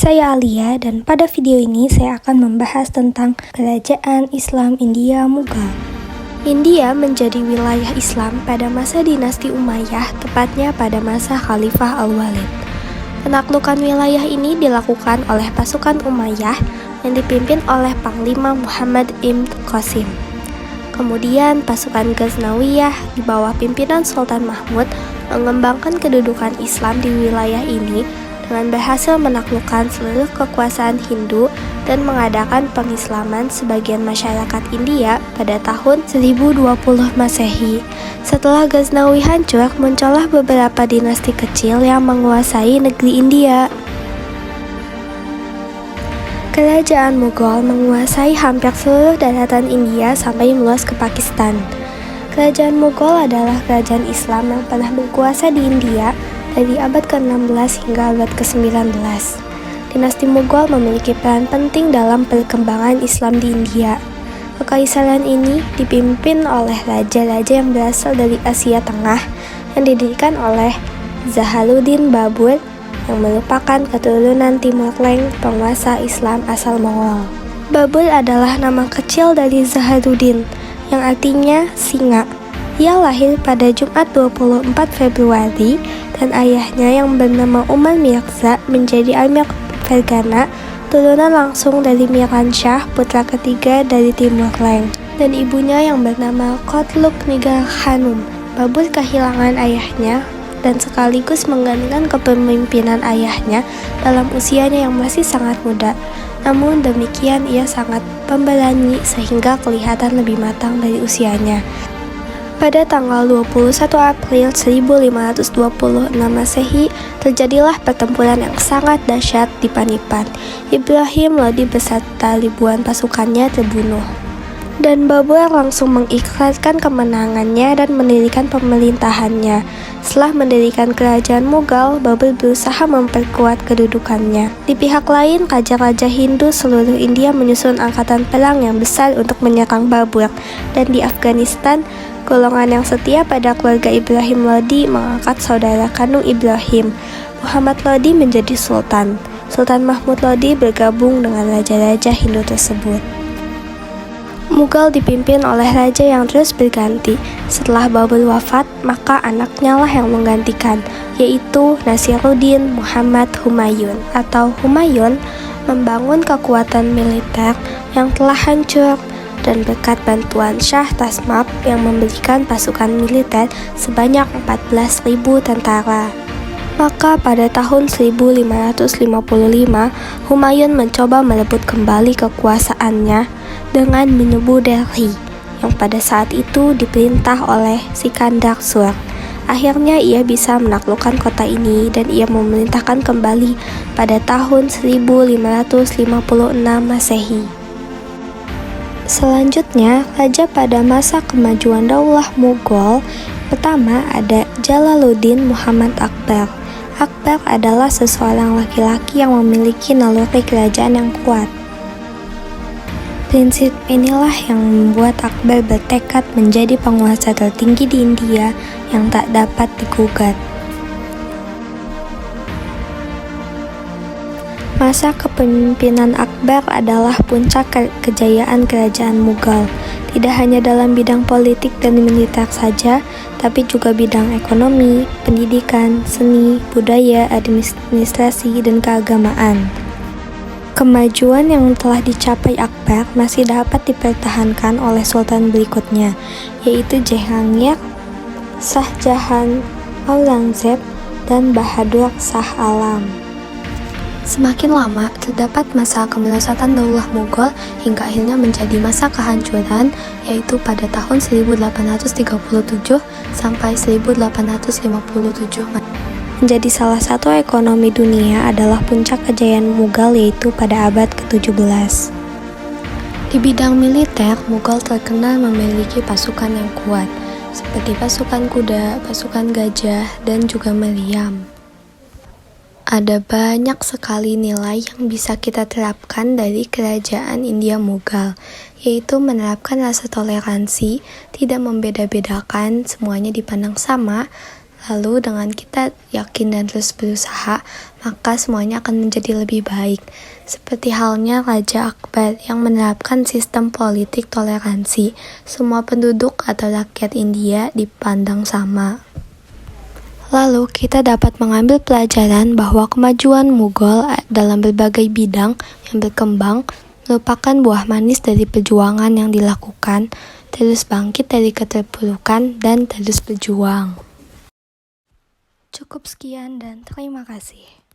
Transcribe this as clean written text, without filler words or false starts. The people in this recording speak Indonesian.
Saya Alia dan pada video ini saya akan membahas tentang Kerajaan Islam India Mughal. India menjadi wilayah Islam pada masa dinasti Umayyah, tepatnya pada masa Khalifah Al-Walid. Penaklukan wilayah ini dilakukan oleh pasukan Umayyah yang dipimpin oleh Panglima Muhammad ibn Qasim. Kemudian pasukan Ghaznawiyah di bawah pimpinan Sultan Mahmud mengembangkan kedudukan Islam di wilayah ini dengan berhasil menaklukkan seluruh kekuasaan Hindu dan mengadakan pengislaman sebagian masyarakat India pada tahun 1020 Masehi. Setelah Ghaznawi hancur, muncullah beberapa dinasti kecil yang menguasai negeri India. Kerajaan Mughal menguasai hampir seluruh daratan India sampai meluas ke Pakistan. Kerajaan Mughal adalah kerajaan Islam yang pernah berkuasa di India dari abad ke-16 hingga abad ke-19. Dinasti Mughal memiliki peran penting dalam perkembangan Islam di India. Kekaisaran ini dipimpin oleh raja-raja yang berasal dari Asia Tengah yang didirikan oleh Jalaluddin Babur yang merupakan keturunan Timur Leng, penguasa Islam asal Mongol. Babur adalah nama kecil dari Jalaluddin yang artinya singa. Ia lahir pada Jumat 24 Februari dan ayahnya yang bernama Umar Mirza menjadi Amir Fergana, turunan langsung dari Miran Shah, putra ketiga dari Timur Leng, dan ibunya yang bernama Kotluk Nigar Khanum. Babur kehilangan ayahnya dan sekaligus menggantikan kepemimpinan ayahnya dalam usianya yang masih sangat muda. Namun demikian ia sangat pemberani sehingga kelihatan lebih matang dari usianya. Pada tanggal 21 April 1526 Masehi, terjadilah pertempuran yang sangat dahsyat di Panipat. Ibrahim Lodi beserta ribuan pasukannya terbunuh. Dan Babur langsung mengikrarkan kemenangannya dan mendirikan pemerintahannya. Setelah mendirikan kerajaan Mughal, Babur berusaha memperkuat kedudukannya. Di pihak lain, raja-raja Hindu seluruh India menyusun angkatan perang yang besar untuk menyerang Babur. Dan di Afghanistan, golongan yang setia pada keluarga Ibrahim Lodi mengangkat saudara kandung Ibrahim, Muhammad Lodi, menjadi sultan. Sultan Mahmud Lodi bergabung dengan raja-raja Hindu tersebut. Mughal dipimpin oleh raja yang terus berganti. Setelah Babur wafat, maka anaknya lah yang menggantikan, yaitu Nasiruddin Muhammad Humayun atau Humayun, membangun kekuatan militer yang telah hancur. Dan berkat bantuan Shah Tasmap yang memberikan pasukan militer sebanyak 14.000 tentara. Maka pada tahun 1555, Humayun mencoba merebut kembali kekuasaannya dengan menyerbu Delhi, yang pada saat itu diperintah oleh Sikandar Sur. Akhirnya ia bisa menaklukkan kota ini dan ia memerintahkan kembali pada tahun 1556 Masehi. Selanjutnya, raja pada masa kemajuan Daulah Mughal pertama ada Jalaluddin Muhammad Akbar. Akbar adalah seseorang laki-laki yang memiliki naluri kerajaan yang kuat. Prinsip inilah yang membuat Akbar bertekad menjadi penguasa tertinggi di India yang tak dapat digugat. Masa kepemimpinan Akbar adalah puncak kejayaan kerajaan Mughal, tidak hanya dalam bidang politik dan militer saja, tapi juga bidang ekonomi, pendidikan, seni, budaya, administrasi, dan keagamaan. Kemajuan yang telah dicapai Akbar masih dapat dipertahankan oleh sultan berikutnya, yaitu Jahangir, Shah Jahan, Aurangzeb, dan Bahadur Shah Alam. Semakin lama, terdapat masa kemelesatan Daulah Mughal hingga akhirnya menjadi masa kehancuran, yaitu pada tahun 1837 sampai 1857. Menjadi salah satu ekonomi dunia adalah puncak kejayaan Mughal, yaitu pada abad ke-17. Di bidang militer, Mughal terkenal memiliki pasukan yang kuat, seperti pasukan kuda, pasukan gajah, dan juga meriam. Ada banyak sekali nilai yang bisa kita terapkan dari kerajaan India Mughal, yaitu menerapkan rasa toleransi, tidak membeda-bedakan, semuanya dipandang sama, Lalu dengan kita yakin dan terus berusaha, maka semuanya akan menjadi lebih baik. Seperti halnya Raja Akbar yang menerapkan sistem politik toleransi. Semua penduduk atau rakyat India dipandang sama. Lalu kita dapat mengambil pelajaran bahwa kemajuan Mughal dalam berbagai bidang yang berkembang merupakan buah manis dari perjuangan yang dilakukan, terus bangkit dari keterpurukan dan terus berjuang. Cukup sekian dan terima kasih.